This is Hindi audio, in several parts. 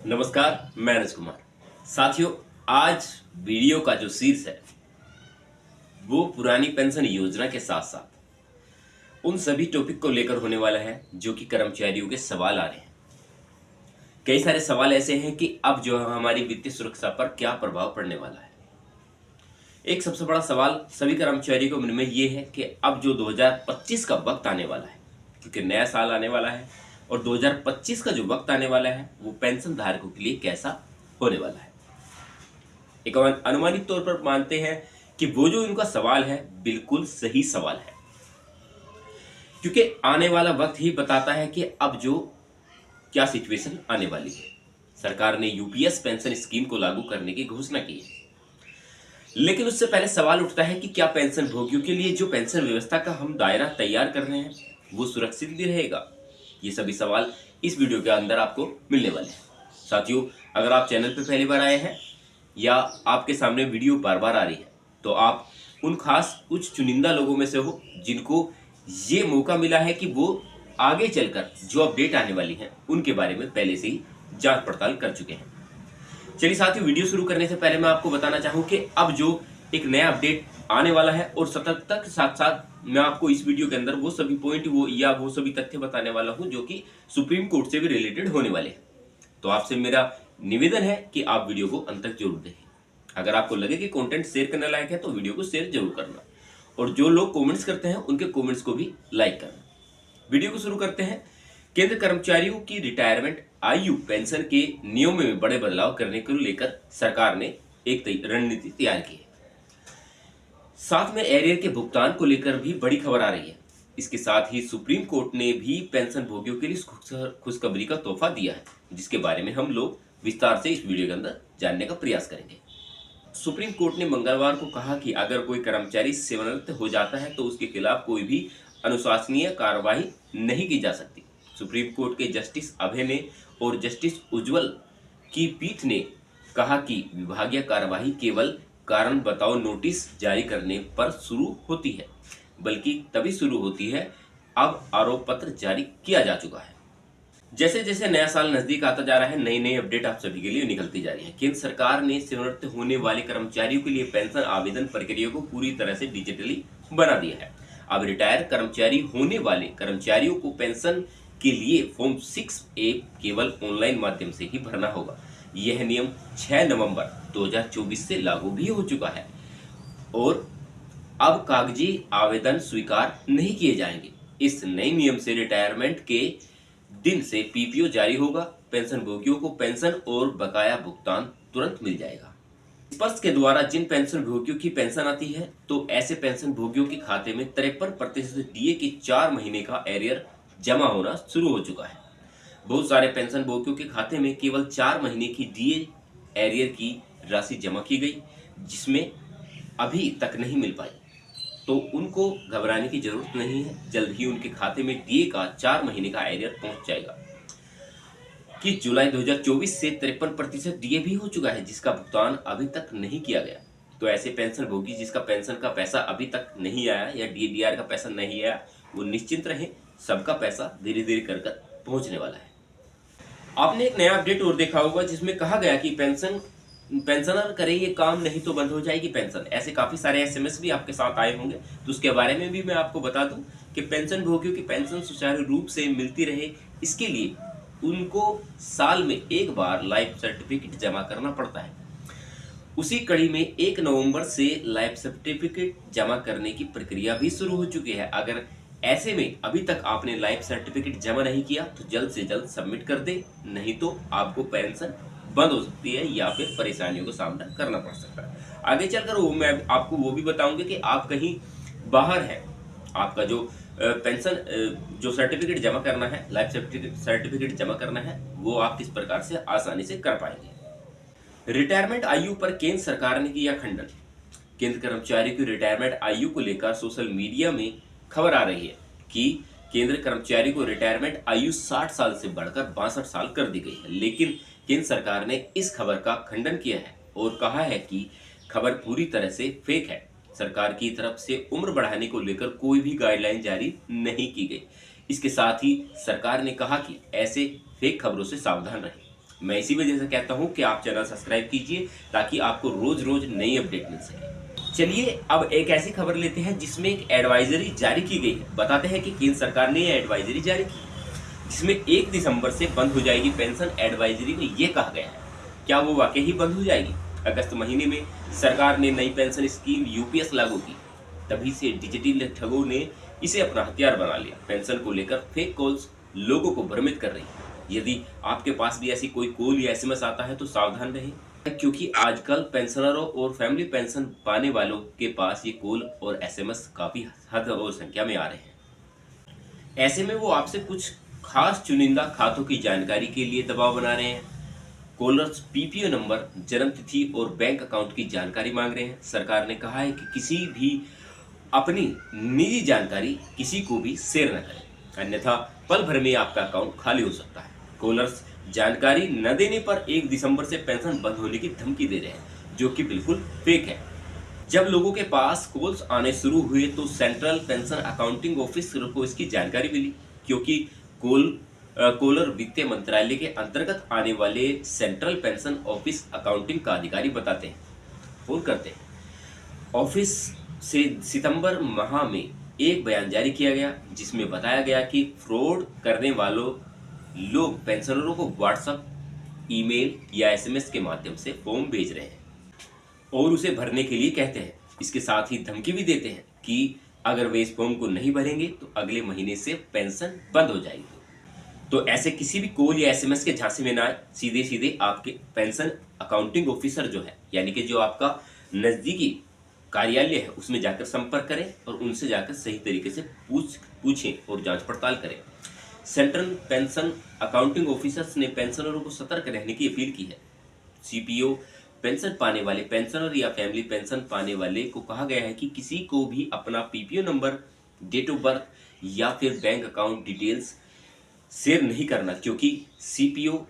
नमस्कार, मैं अनुज कुमार। साथियों, आज वीडियो का जो शीर्ष है वो पुरानी पेंशन योजना के साथ साथ उन सभी टॉपिक को लेकर होने वाला है जो कि कर्मचारियों के सवाल आ रहे हैं। कई सारे सवाल ऐसे हैं कि अब जो है हमारी वित्तीय सुरक्षा पर क्या प्रभाव पड़ने वाला है। एक सबसे बड़ा सवाल सभी कर्मचारियों के मन में ये है कि अब जो 2025 का वक्त आने वाला है, क्योंकि नया साल आने वाला है और 2025 का जो वक्त आने वाला है वो पेंशन धारकों के लिए कैसा होने वाला है। एक अनुमानित तौर पर मानते हैं कि वो जो इनका सवाल है बिल्कुल सही सवाल है, क्योंकि आने वाला वक्त ही बताता है कि अब जो क्या सिचुएशन आने वाली है। सरकार ने यूपीएस पेंशन स्कीम को लागू करने की घोषणा की है, लेकिन उससे पहले सवाल उठता है कि क्या पेंशन भोगियों के लिए जो पेंशन व्यवस्था का हम दायरा तैयार कर रहे हैं वो सुरक्षित भी रहेगा। ये सभी सवाल इस वीडियो के अंदर आपको मिलने वाले हैं। साथियों, अगर आप चैनल पर पहली बार आए हैं या आपके सामने वीडियो बार बार आ रही है तो आप उन खास कुछ चुनिंदा लोगों में से हो जिनको ये मौका मिला है कि वो आगे चलकर जो अपडेट आने वाली हैं उनके बारे में पहले से ही जांच पड़ताल कर चुके हैं। चलिए साथियों, वीडियो शुरू करने से पहले मैं आपको बताना चाहूँ कि अब जो एक नया अपडेट आने वाला है और सतर्कता के साथ साथ मैं आपको इस वीडियो के अंदर वो सभी पॉइंट वो सभी तथ्य बताने वाला हूं जो कि सुप्रीम कोर्ट से भी रिलेटेड होने वाले हैं। तो आपसे मेरा निवेदन है कि आप वीडियो को अंत तक जरूर देखें। अगर आपको लगे कि कंटेंट शेयर करने लायक है तो वीडियो को शेयर जरूर करना, और जो लोग कमेंट्स करते हैं उनके कमेंट्स को भी लाइक करना। वीडियो को शुरू करते हैं। केंद्र कर्मचारियों की रिटायरमेंट आयु पेंशन के नियमों में बड़े बदलाव करने को लेकर सरकार ने एक रणनीति तैयार की है। साथ में एरियर के भुगतान को लेकर भी बड़ी खबर आ रही है। इसके साथ ही सुप्रीम कोर्ट ने भी पेंशन भोगियों के लिए खुशखबरी का तोहफा दिया है, जिसके बारे में हम लोग विस्तार से इस वीडियो के अंदर जानने का प्रयास करेंगे। सुप्रीम कोर्ट ने मंगलवार को कहा कि अगर कोई कर्मचारी सेवानिवृत्त हो जाता है तो उसके खिलाफ कोई भी अनुशासनीय कार्रवाई नहीं की जा सकती। सुप्रीम कोर्ट के जस्टिस अभय ने और जस्टिस उज्ज्वल की पीठ ने कहा कि विभागीय कार्यवाही केवल कारण बताओ नोटिस जारी करने पर शुरू होती है, बल्कि तभी शुरू होती है अब आरोप पत्र जारी किया जा चुका है। जैसे जैसे नया साल नजदीक आता जा रहा है, नई नई अपडेट आप सभी के लिए निकलती जा रही है। केंद्र सरकार ने सेवानिवृत्त होने वाले कर्मचारियों के लिए पेंशन आवेदन प्रक्रिया को पूरी तरह से डिजिटली बना दिया है। अब रिटायर कर्मचारी होने वाले कर्मचारियों को पेंशन के लिए फॉर्म 6A केवल ऑनलाइन माध्यम से ही भरना होगा। यह नियम 6 नवंबर 2024 से लागू भी हो चुका है और अब कागजी आवेदन स्वीकार नहीं किए जाएंगे। इस नए नियम से रिटायरमेंट के दिन से पीपीओ जारी होगा। पेंशन भोगियों को पेंशन और बकाया भुगतान तुरंत मिल जाएगा। स्पर्श के द्वारा जिन पेंशन भोगियों की पेंशन आती है तो ऐसे पेंशन भोगियों के खाते में 53% डीए के 4 महीने का एरियर जमा होना शुरू हो चुका है। बहुत सारे पेंशन भोगियों के खाते में केवल 4 महीने की डीए एरियर की राशि जमा की गई, जिसमें अभी तक नहीं मिल पाई। तो उनको घबराने की जरूरत नहीं है, जल्द ही उनके खाते में डीए का 4 महीने का एरियर पहुंच जाएगा। कि जुलाई 2024 से 53% डीए भी हो चुका है, जिसका भुगतान अभी तक नहीं किया गया। तो ऐसे पेंशन भोगी जिसका पेंशन का पैसा अभी तक नहीं आया या डीएडीआर का पैसा नहीं आया, वो निश्चिंत रहे, सबका पैसा धीरे धीरे कर पहुंचने वाला है। आपने एक नया अपडेट और देखा होगा जिसमें कहा गया कि पेंशनर करे ये काम नहीं तो बंद हो जाएगी पेंशन। ऐसे काफी सारे एसएमएस भी आपके साथ आए होंगे, तो उसके बारे में भी मैं आपको बता दूं कि पेंशन भोगियों की पेंशन सुचारू रूप से मिलती रहे, इसके लिए उनको साल में एक बार लाइफ सर्टिफिकेट जमा करना पड़ता है। उसी कड़ी में 1 नवंबर से लाइफ सर्टिफिकेट जमा करने की प्रक्रिया भी शुरू हो चुकी है। अगर ऐसे में अभी तक आपने लाइफ सर्टिफिकेट जमा नहीं किया तो जल्द से जल्द सबमिट कर दे, नहीं तो आपको पेंशन बंद हो सकती है या फिर परेशानियों का सामना करना पड़ सकता है। आगे चलकर मैं आपको वो भी बताऊंगा कि आप कहीं बाहर हैं, आपका जो पेंशन जो सर्टिफिकेट जमा करना है, लाइफ सर्टिफिकेट जमा करना है, वो आप किस प्रकार से आसानी से कर पाएंगे। रिटायरमेंट आयु पर केंद्र सरकार ने किया खंडन। केंद्र कर्मचारियों की रिटायरमेंट आयु को लेकर सोशल मीडिया में खबर आ रही है कि केंद्र कर्मचारी को रिटायरमेंट आयु 60 साल से बढ़कर 62 साल कर दी गई है, लेकिन केंद्र सरकार ने इस खबर का खंडन किया है और कहा है कि खबर पूरी तरह से फेक है। सरकार की तरफ से उम्र बढ़ाने को लेकर कोई भी गाइडलाइन जारी नहीं की गई। इसके साथ ही सरकार ने कहा कि ऐसे फेक खबरों से सावधान रहें। मैं इसी वजह से कहता हूं कि आप चैनल सब्सक्राइब कीजिए ताकि आपको रोज रोज नई अपडेट मिल सके। चलिए अब एक ऐसी खबर लेते हैं जिसमें एक एडवाइजरी जारी की गई है। बताते हैं कि केंद्र सरकार ने यह एडवाइजरी जारी की जिसमें 1 दिसंबर से बंद हो जाएगी पेंशन। एडवाइजरी में यह कहा गया है, क्या वो वाकई ही बंद हो जाएगी? अगस्त महीने में सरकार ने नई पेंशन स्कीम यूपीएस लागू की, तभी से डिजिटल ठगों ने इसे अपना हथियार बना लिया। पेंशन को लेकर फेक कॉल्स लोगों को भ्रमित कर रही है। यदि आपके पास भी ऐसी कोई कॉल या एसएमएस आता है तो सावधान रहें, क्योंकि आजकल पेंशनरों और फैमिली पेंशन पाने वालों के पास ये कॉल और एसएमएस काफी हद और संख्या में आ रहे हैं। ऐसे में वो आपसे कुछ खास चुनिंदा खातों की जानकारी के लिए दबाव बना रहे हैं। कॉलर्स पीपीओ नंबर, जन्म तिथि और बैंक अकाउंट की जानकारी मांग रहे हैं। सरकार ने कहा है कि किसी भी अपनी निजी जानकारी किसी को भी शेयर न करें, अन्यथा पल भर में आपका अकाउंट खाली हो सकता है। कॉलर्स जानकारी न देने पर 1 दिसंबर से पेंशन बंद होने की धमकी दे रहे हैं, जो कि बिल्कुल फेक है। जब लोगों के पास कॉल्स आने शुरू हुए तो सेंट्रल पेंशन अकाउंटिंग ऑफिस को इसकी जानकारी मिली, क्योंकि कॉलर वित्त मंत्रालय के अंतर्गत आने वाले सेंट्रल पेंशन ऑफिस अकाउंटिंग का अधिकारी बताते हैं, फोन करते हैं। ऑफिस से सितंबर माह में एक बयान जारी किया गया जिसमें बताया गया कि फ्रॉड करने वालों लोग पेंशनरों को व्हाट्सएप, ईमेल या एसएमएस के माध्यम से फॉर्म भेज रहे हैं और उसे भरने के लिए कहते हैं। इसके साथ ही धमकी भी देते हैं कि अगर वे इस फॉर्म को नहीं भरेंगे तो अगले महीने से पेंशन बंद हो जाएगी। तो ऐसे किसी भी कॉल या एसएमएस के झांसे में ना आए, सीधे सीधे आपके पेंशन अकाउंटिंग ऑफिसर जो है, यानी कि जो आपका नज़दीकी कार्यालय है, उसमें जाकर संपर्क करें और उनसे जाकर सही तरीके से पूछें और जांच पड़ताल करें। सेंट्रल पेंशन अकाउंटिंग ऑफिसर्स ने पेंशनरों को सतर्क रहने की अपील की है। सीपीओ पेंशन पाने वाले पेंशनर या फैमिली पेंशन पाने वाले को कहा गया है कि किसी को भी अपना PPO number, date of birth या फिर बैंक अकाउंट डिटेल्स शेयर नहीं करना, क्योंकि सीपीओ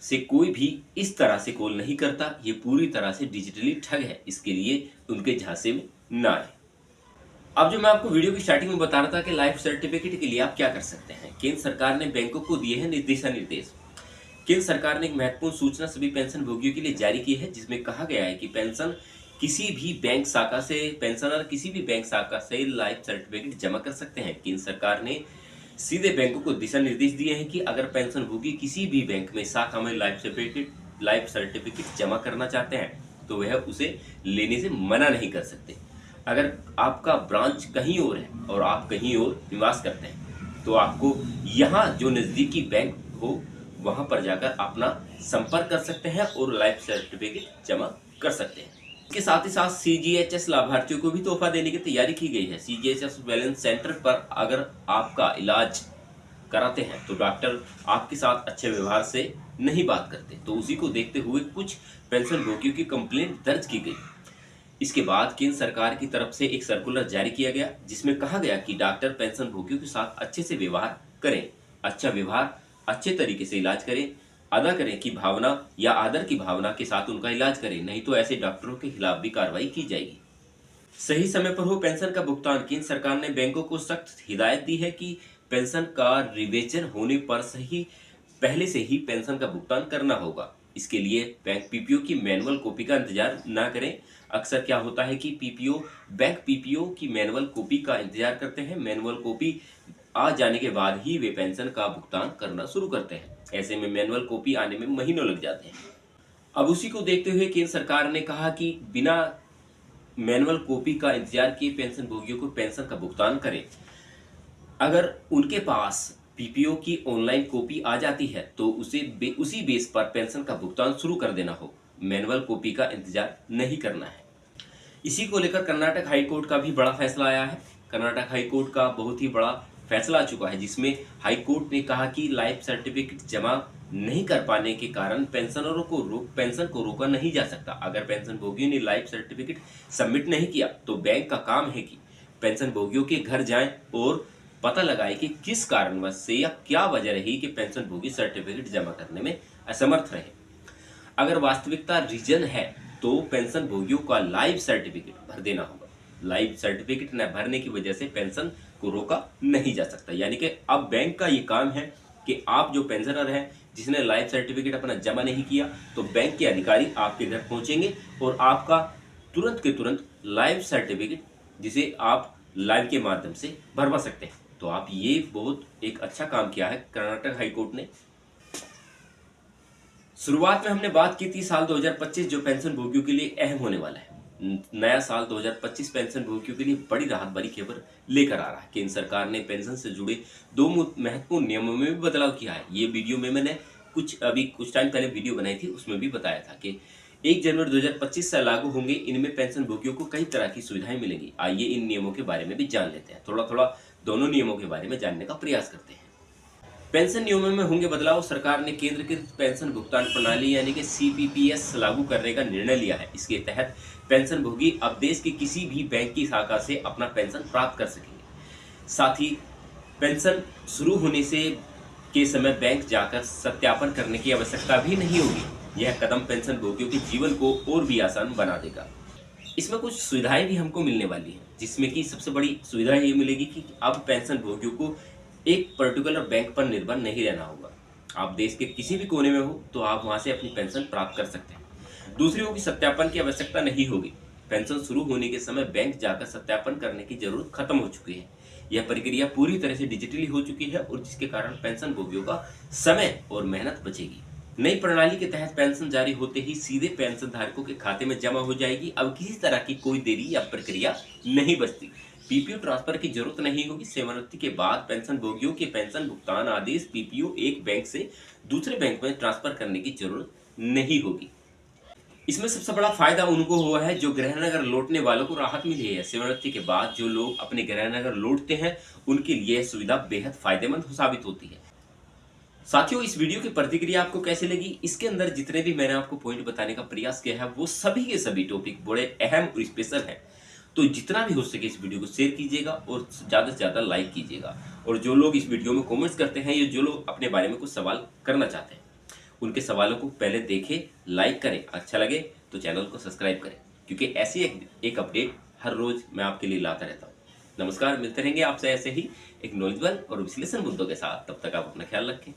से कोई भी इस तरह से कॉल नहीं करता। ये पूरी तरह से डिजिटली ठग है, इसके लिए उनके झांसे में ना आए। अब जो मैं आपको वीडियो की स्टार्टिंग में बता रहा था कि लाइफ सर्टिफिकेट के लिए आप क्या कर सकते हैं, केंद्र सरकार ने बैंकों को दिए हैं दिशा निर्देश। केंद्र सरकार ने एक महत्वपूर्ण सूचना सभी पेंशन भोगियों के लिए जारी की है, जिसमें कहा गया है कि पेंशनर किसी भी बैंक शाखा से लाइफ सर्टिफिकेट जमा कर सकते हैं। केंद्र सरकार ने सीधे बैंकों को दिशा निर्देश दिए हैं कि अगर पेंशन भोगी किसी भी बैंक में शाखा में लाइफ सर्टिफिकेट जमा करना चाहते हैं तो वह उसे लेने से मना नहीं कर सकते। अगर आपका ब्रांच कहीं और है और आप कहीं और निवास करते हैं तो आपको यहाँ जो नज़दीकी बैंक हो वहाँ पर जाकर अपना संपर्क कर सकते हैं और लाइफ सर्टिफिकेट जमा कर सकते हैं। इसके साथ ही साथ सीजीएचएस लाभार्थियों को भी तोहफा देने की तैयारी की गई है। सीजीएचएस वेलनेस सेंटर पर अगर आपका इलाज कराते हैं तो डॉक्टर आपके साथ अच्छे व्यवहार से नहीं बात करते, तो उसी को देखते हुए कुछ पेंशन भोगियों की कंप्लेंट दर्ज की गई। इसके बाद केंद्र सरकार की तरफ से एक सर्कुलर जारी किया गया जिसमें कहा गया कि डॉक्टर पेंशन भोगियों के साथ अच्छे से व्यवहार करें। अच्छा व्यवहार, अच्छे तरीके से इलाज करें, अदा करें की भावना या आदर की भावना के साथ उनका इलाज करें, नहीं तो ऐसे डॉक्टरों के खिलाफ भी कार्रवाई की जाएगी। सही समय पर हो पेंशन का भुगतान। केंद्र सरकार ने बैंकों को सख्त हिदायत दी है कि पेंशन का रिविजन होने पर पहले से ही पेंशन का भुगतान करना होगा। इसके लिए बैंक पीपीओ की मैनुअल कॉपी का इंतजार ना करें। अक्सर क्या होता है कि बैंक पीपीओ की मैनुअल कॉपी का इंतजार करते हैं। मैनुअल कॉपी आ जाने के बाद ही वे पेंशन का भुगतान करना शुरू करते हैं। ऐसे में मैनुअल कॉपी आने में महीनों लग जाते हैं। अब उसी को देखते हुए केंद्र सरकार ने कहा कि बिना मैनुअल कॉपी का इंतजार किए पेंशन भोगियों को पेंशन का भुगतान करें। अगर उनके पास पीपीओ की ऑनलाइन कॉपी आ जाती है तो उसी बेस पर पेंशन का भुगतान शुरू कर देना हो। मैनुअल कॉपी का इंतजार नहीं करना है। इसी को लेकर कर्नाटक हाई कोर्ट का भी बड़ा फैसला आया है। कर्नाटक हाई कोर्ट का बहुत ही बड़ा फैसला आ चुका है जिसमें हाई कोर्ट ने कहा कि लाइफ सर्टिफिकेट जमा नहीं कर पाने के कारण पेंशनरों को पेंशन को रोका नहीं जा सकता। अगर पेंशन भोगियों ने लाइफ सर्टिफिकेट सबमिट नहीं किया तो बैंक का काम है कि पेंशन भोगियों के घर जाएं और पता लगाए कि किस कारणवश से या क्या वजह रही कि पेंशन भोगी सर्टिफिकेट जमा करने में असमर्थ रहे। अगर वास्तविकता रीजन है तो पेंशन भोगियों का लाइव सर्टिफिकेट भर देना होगा। लाइव सर्टिफिकेट न भरने की वजह से पेंशन को रोका नहीं जा सकता। यानी कि अब बैंक का ये काम है कि आप जो पेंशनर हैं जिसने लाइफ सर्टिफिकेट अपना जमा नहीं किया तो बैंक के अधिकारी आपके घर पहुंचेंगे और आपका तुरंत के तुरंत लाइफ सर्टिफिकेट, जिसे आप लाइव के माध्यम से भरवा सकते हैं। तो आप ये बहुत एक अच्छा काम किया है कर्नाटक हाईकोर्ट ने। शुरुआत में हमने बात की थी साल 2025 जो पेंशन भोगियों के लिए अहम होने वाला है। नया साल 2025 पेंशन भोगियों के लिए बड़ी राहत भरी खबर लेकर आ रहा है। केंद्र सरकार ने पेंशन से जुड़े 2 महत्वपूर्ण नियमों में भी बदलाव किया है। ये वीडियो में मैंने कुछ टाइम पहले वीडियो बनाई थी, उसमें भी बताया था कि 1 जनवरी 2025 से लागू होंगे। इनमें पेंशन भोगियों को कई तरह की सुविधाएं मिलेंगी। आइए इन नियमों के बारे में भी जान लेते हैं। थोड़ा थोड़ा दोनों नियमों के बारे में जानने का प्रयास करते हैं। पेंशन नियमों में होंगे बदलाव। सरकार ने केंद्रीकृत पेंशन भुगतान प्रणाली यानी कि CPPS लागू करने का निर्णय लिया है। इसके तहत पेंशन भोगी अब देश की किसी भी बैंक की शाखा से अपना पेंशन प्राप्त कर सकेंगे। साथ ही पेंशन शुरू होने से के समय बैंक जाकर सत्यापन करने की आवश्यकता भी नहीं होगी। यह कदम पेंशन भोगियों के जीवन को और भी आसान बना देगा। इसमें कुछ सुविधाएं भी हमको मिलने वाली हैं, जिसमें कि सबसे बड़ी सुविधा ये मिलेगी कि अब पेंशन भोगियों को एक पर्टिकुलर बैंक पर निर्भर नहीं रहना होगा। आप देश के किसी भी कोने में हो तो आप वहां से अपनी पेंशन प्राप्त कर सकते हैं। दूसरी होगी सत्यापन की आवश्यकता नहीं होगी। पेंशन शुरू होने के समय बैंक जाकर सत्यापन करने की जरूरत खत्म हो चुकी है। यह प्रक्रिया पूरी तरह से डिजिटली हो चुकी है और जिसके कारण पेंशन भोगियों का समय और मेहनत बचेगी। नई प्रणाली के तहत पेंशन जारी होते ही सीधे पेंशन धारकों के खाते में जमा हो जाएगी। अब किसी तरह की कोई देरी या प्रक्रिया नहीं बचती। PPO ट्रांसफर की जरूरत नहीं होगी। सेवानिवृत्ति के बाद पेंशन भोगियों के पेंशन भुगतान आदेश PPO एक बैंक से दूसरे बैंक में ट्रांसफर करने की जरूरत नहीं होगी। इसमें सबसे बड़ा फायदा उनको हुआ है जो गृहनगर लौटने वालों को राहत मिली है। सेवानिवृत्ति के बाद जो लोग अपने गृहनगर लौटते हैं उनके लिए यह सुविधा बेहद फायदेमंद साबित होती है। साथियों, इस वीडियो की प्रतिक्रिया आपको कैसे लगी? इसके अंदर जितने भी मैंने आपको पॉइंट बताने का प्रयास किया है वो सभी के सभी टॉपिक बड़े अहम और स्पेशल हैं। तो जितना भी हो सके इस वीडियो को शेयर कीजिएगा और ज़्यादा से ज़्यादा लाइक कीजिएगा। और जो लोग इस वीडियो में कमेंट्स करते हैं या जो लोग अपने बारे में कुछ सवाल करना चाहते हैं उनके सवालों को पहले देखें, लाइक करें, अच्छा लगे तो चैनल को सब्सक्राइब करें, क्योंकि ऐसी एक अपडेट हर रोज मैं आपके लिए लाता रहता हूँ। नमस्कार, मिलते रहेंगे आपसे ऐसे ही एक नॉलेजेबल और विश्लेषण मुद्दों के साथ। तब तक आप अपना ख्याल रखें।